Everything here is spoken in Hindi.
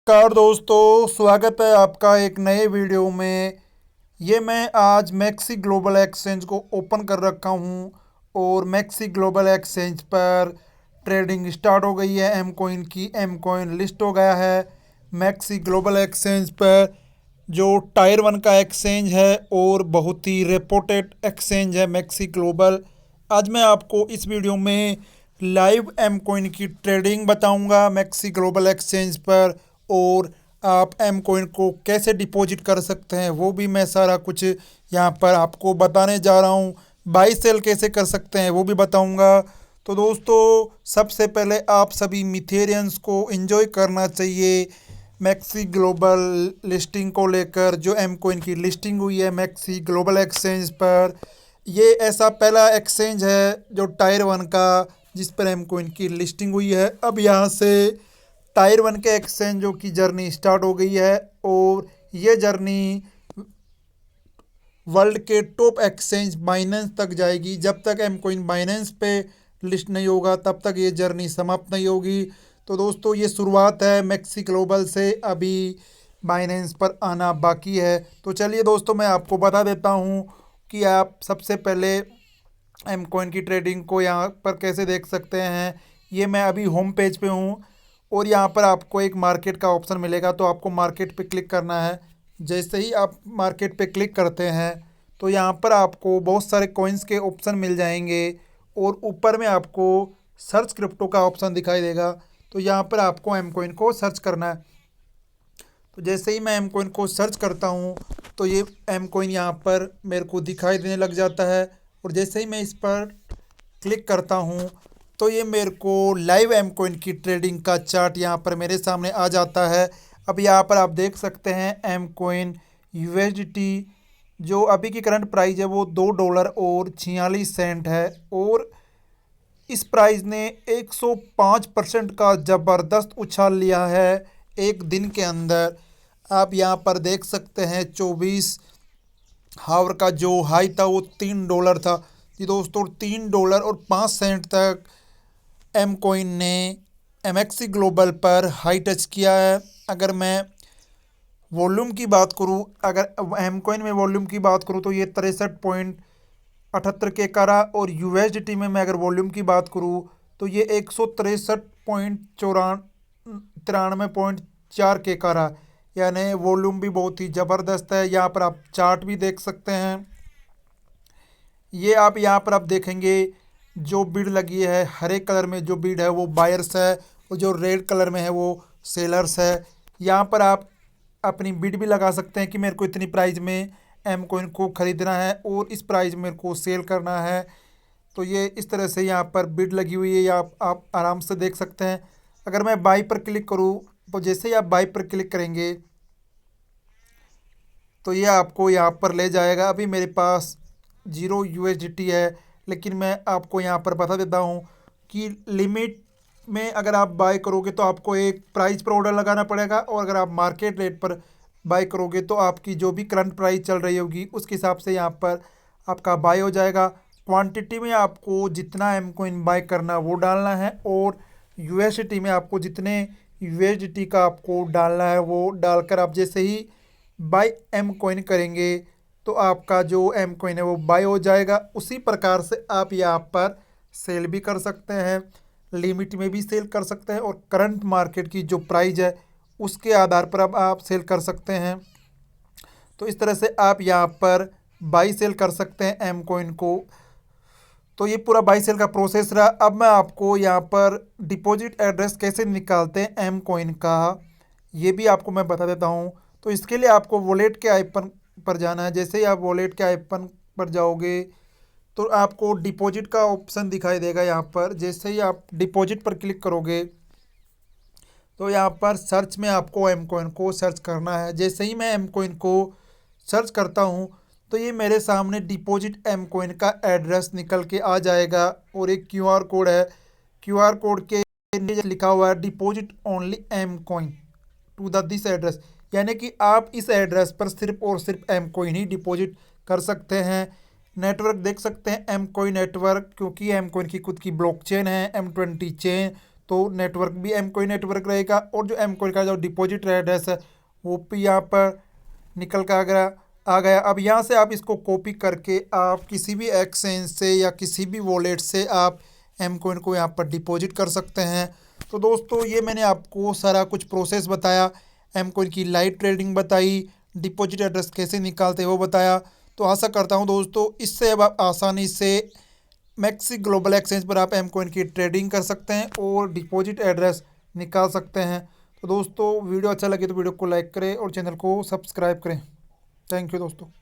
नमस्कार दोस्तों, स्वागत है आपका एक नए वीडियो में। ये मैं आज मैक्सी ग्लोबल एक्सचेंज को ओपन कर रखा हूँ और मैक्सी ग्लोबल एक्सचेंज पर ट्रेडिंग स्टार्ट हो गई है। एम कॉइन की एम कॉइन लिस्ट हो गया है मैक्सी ग्लोबल एक्सचेंज पर, जो टायर 1 का एक्सचेंज है और बहुत ही रेपुटेड एक्सचेंज है मैक्सी ग्लोबल। आज मैं आपको इस वीडियो में लाइव एम कॉइन की ट्रेडिंग बताऊंगा मैक्सी ग्लोबल एक्सचेंज पर, और आप एम कॉइन को कैसे डिपॉजिट कर सकते हैं वो भी मैं सारा कुछ यहाँ पर आपको बताने जा रहा हूँ। बाई सेल कैसे कर सकते हैं वो भी बताऊँगा। तो दोस्तों, सबसे पहले आप सभी मिथेरियंस को एंजॉय करना चाहिए मैक्सी ग्लोबल लिस्टिंग को लेकर। जो एम कॉइन की लिस्टिंग हुई है मैक्सी ग्लोबल एक्सचेंज पर, ये ऐसा पहला एक्सचेंज है जो टायर 1 का जिस पर एम कॉइन की लिस्टिंग हुई है। अब यहाँ से टायर 1 के एक्सचेंजों की जर्नी स्टार्ट हो गई है और ये जर्नी वर्ल्ड के टॉप एक्सचेंज बाइनेंस तक जाएगी। जब तक एम कॉइन बाइनेंस पे लिस्ट नहीं होगा तब तक ये जर्नी समाप्त नहीं होगी। तो दोस्तों, ये शुरुआत है मैक्सी ग्लोबल से, अभी बाइनेंस पर आना बाकी है। तो चलिए दोस्तों, मैं आपको बता देता हूँ कि आप सबसे पहले एम कॉइन की ट्रेडिंग को यहाँ पर कैसे देख सकते हैं। ये मैं अभी होम पेज पे हूँ और यहाँ पर आपको एक मार्केट का ऑप्शन मिलेगा, तो आपको मार्केट पे क्लिक करना है। जैसे ही आप मार्केट पे क्लिक करते हैं तो यहाँ पर आपको बहुत सारे कॉइन्स के ऑप्शन मिल जाएंगे और ऊपर में आपको सर्च क्रिप्टो का ऑप्शन दिखाई देगा। तो यहाँ पर आपको एम कॉइन को सर्च करना है। तो जैसे ही मैं एम कॉइन को सर्च करता हूँ तो ये एम कॉइन यहाँ पर मेरे को दिखाई देने लग जाता है, और जैसे ही मैं इस पर क्लिक करता हूँ तो ये मेरे को लाइव एम कॉइन की ट्रेडिंग का चार्ट यहाँ पर मेरे सामने आ जाता है। अब यहाँ पर आप देख सकते हैं एम कॉइन यूएसडीटी जो अभी की करंट प्राइस है वो $2 और 46 सेंट है, और इस प्राइस ने 105% का ज़बरदस्त उछाल लिया है एक दिन के अंदर। आप यहाँ पर देख सकते हैं 24 हावर का जो हाई था वो $3 था। जी दोस्तों, $3 और 5 सेंट तक एम कॉइन ने एमएक्सी ग्लोबल पर हाई टच किया है। अगर मैं वॉल्यूम की बात करूं, अगर एम कॉइन में वॉल्यूम की बात करूं तो ये 63.78 के का रहा, और यूएसडीटी में मैं अगर वॉल्यूम की बात करूं तो ये 163.94 के का रहा। यानी वॉल्यूम भी बहुत ही ज़बरदस्त है। यहाँ पर आप चार्ट भी देख सकते हैं। ये आप यहाँ पर आप देखेंगे जो बीड लगी है हरे कलर में, जो बीड है वो बायर्स है और जो रेड कलर में है वो सेलर्स है। यहाँ पर आप अपनी बिड भी लगा सकते हैं कि मेरे को इतनी प्राइस में एम कॉइन को ख़रीदना है और इस प्राइस में मेरे को सेल करना है। तो ये इस तरह से यहाँ पर बिड लगी हुई है, या आप आराम से देख सकते हैं। अगर मैं बाई पर क्लिक करूँ तो जैसे ही आप बाई पर क्लिक करेंगे तो ये आपको यहाँ पर ले जाएगा। अभी मेरे पास 0 USDT है, लेकिन मैं आपको यहाँ पर बता देता हूँ कि लिमिट में अगर आप बाय करोगे तो आपको एक प्राइस पर ऑर्डर लगाना पड़ेगा, और अगर आप मार्केट रेट पर बाय करोगे तो आपकी जो भी करंट प्राइस चल रही होगी उसके हिसाब से यहाँ पर आपका बाय हो जाएगा। क्वांटिटी में आपको जितना एम कॉइन बाय करना वो डालना है, और यूएसडी में आपको जितने यूएसडी का आपको डालना है वो डालकर आप जैसे ही बाय एम कॉइन करेंगे तो आपका जो एम कॉइन है वो बाय हो जाएगा। उसी प्रकार से आप यहाँ पर सेल भी कर सकते हैं, लिमिट में भी सेल कर सकते हैं, और करंट मार्केट की जो प्राइस है उसके आधार पर अब आप सेल कर सकते हैं। तो इस तरह से आप यहाँ पर बाई सेल कर सकते हैं एम कॉइन को। तो ये पूरा बाई सेल का प्रोसेस रहा। अब मैं आपको यहाँ पर डिपॉजिट एड्रेस कैसे निकालते हैं एम कॉइन का ये भी आपको मैं बता देता हूँ। तो इसके लिए आपको वॉलेट के आइकन पर जाना है। जैसे ही आप वॉलेट के आइकन पर जाओगे तो आपको डिपॉजिट का ऑप्शन दिखाई देगा। यहाँ पर जैसे ही आप डिपॉजिट पर क्लिक करोगे तो यहाँ पर सर्च में आपको एम कॉइन को सर्च करना है। जैसे ही मैं एम कॉइन को सर्च करता हूँ तो ये मेरे सामने डिपॉजिट एम कॉइन का एड्रेस निकल के आ जाएगा, और एक क्यूआर कोड है। क्यूआर कोड के नीचे लिखा हुआ है deposit only M coin to the this address, यानी कि आप इस एड्रेस पर सिर्फ और सिर्फ एम कॉइन ही डिपॉजिट कर सकते हैं। नेटवर्क देख सकते हैं एम कॉइन नेटवर्क, क्योंकि एम कॉइन की खुद की ब्लॉकचेन है M20 चेन। तो नेटवर्क भी एम कोइन नेटवर्क रहेगा और जो एम कोइन का जो डिपॉजिट एड्रेस है वो भी यहाँ पर निकल कर आ गया। अब यहाँ से आप इसको कॉपी करके आप किसी भी एक्सचेंज से या किसी भी वॉलेट से आप एम कोइन को यहाँ पर डिपॉजिट कर सकते हैं। तो दोस्तों ये मैंने आपको सारा कुछ प्रोसेस बताया, एम कोइन की लाइव ट्रेडिंग बताई, डिपॉजिट एड्रेस कैसे निकालते हैं वो बताया। तो आशा करता हूँ दोस्तों इससे अब आप आसानी से मैक्सी ग्लोबल एक्सचेंज पर आप एम कोइन की ट्रेडिंग कर सकते हैं और डिपॉजिट एड्रेस निकाल सकते हैं। तो दोस्तों वीडियो अच्छा लगे तो वीडियो को लाइक करें और चैनल को सब्सक्राइब करें। थैंक यू दोस्तों।